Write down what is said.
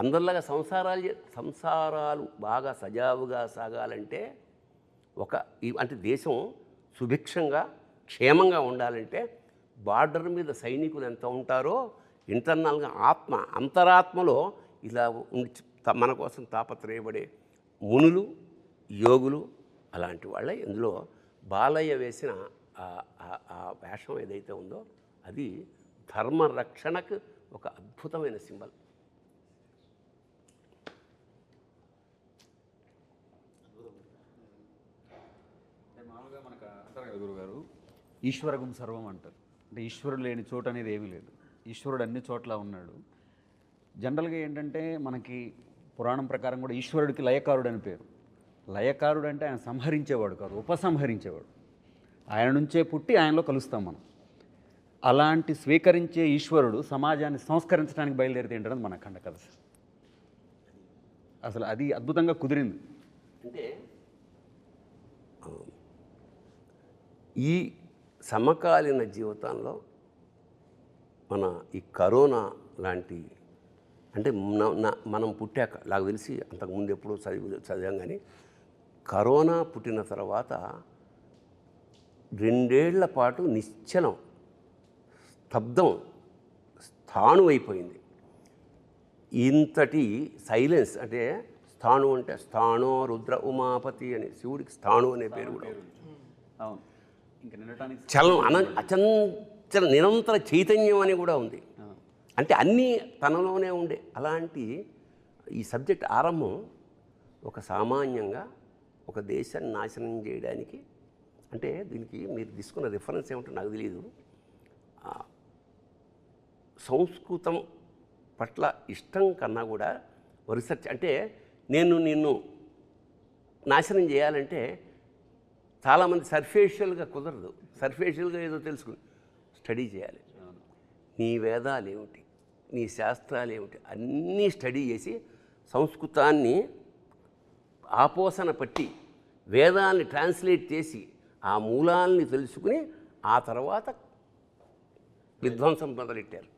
అందరిలాగా సంసారాలు బాగా సజావుగా సాగాలంటే అంటే దేశం సుభిక్షంగా క్షేమంగా ఉండాలంటే బార్డర్ మీద సైనికులు ఎంత ఉంటారో ఇంటర్నల్గా అంతరాత్మలో ఇలా మన కోసం తాపత్రయపడే మునులు యోగులు అలాంటి వాళ్ళే ఇందులో బాలయ్య వేసిన ఆ వేషం ఏదైతే ఉందో అది ధర్మరక్షణకు ఒక అద్భుతమైన సింబల్. మామూలుగా మనకు అంటారు కదా గురుగారు, ఈశ్వరగం సర్వం అంటారు. అంటే ఈశ్వరుడు లేని చోటు అనేది ఏమీ లేదు, ఈశ్వరుడు అన్ని చోట్ల ఉన్నాడు. జనరల్గా ఏంటంటే మనకి పురాణం ప్రకారం కూడా ఈశ్వరుడికి లయకారుడు అని పేరు. లయకారుడు అంటే ఆయన సంహరించేవాడు కాదు, ఉపసంహరించేవాడు. ఆయన నుంచే పుట్టి ఆయనలో కలుస్తాం మనం. అలాంటి స్వీకరించే ఈశ్వరుడు సమాజాన్ని సంస్కరించడానికి బయలుదేరితే ఏంటనేది మన ఖండ కథ. అసలు అది అద్భుతంగా కుదిరింది. అంటే ఈ సమకాలీన జీవితంలో మన ఈ కరోనా లాంటి అంటే మనం పుట్టాక నాకు తెలిసి అంతకుముందు ఎప్పుడో చదివాం కానీ కరోనా పుట్టిన తర్వాత 2 ఏళ్ల పాటు నిశ్చలం స్తబ్దం స్థాణు అయిపోయింది. ఇంతటి సైలెన్స్ అంటే స్థాణు అంటే స్థాణో రుద్ర ఉమాపతి అని శివుడికి స్థాణు అనే పేరు కూడా అవును. ఇంకా నిన్నటానికి చలనం అచంచల నిరంతర చైతన్యం అని కూడా ఉంది. అంటే అన్నీ తనలోనే ఉండే అలాంటి ఈ సబ్జెక్ట్ ఆరంభం ఒక సామాన్యంగా ఒక దేశాన్ని నాశనం చేయడానికి. అంటే దీనికి మీరు తీసుకున్న రిఫరెన్స్ ఏమిటో నాకు తెలియదు. సంస్కృతం పట్ల ఇష్టం కన్నా కూడా రీసెర్చ్ అంటే నిన్ను నాశనం చేయాలంటే చాలామంది సర్ఫేషియల్గా కుదరదు. సర్ఫేషియల్గా ఏదో తెలుసుకుని స్టడీ చేయాలి. నీ వేదాలు ఏమిటి, నీ శాస్త్రాలు ఏమిటి అన్నీ స్టడీ చేసి సంస్కృతాన్ని ఆపోసన పట్టి వేదాల్ని ట్రాన్స్లేట్ చేసి ఆ మూలాల్ని తెలుసుకుని ఆ తర్వాత విధ్వంసం మొదలెట్టారు.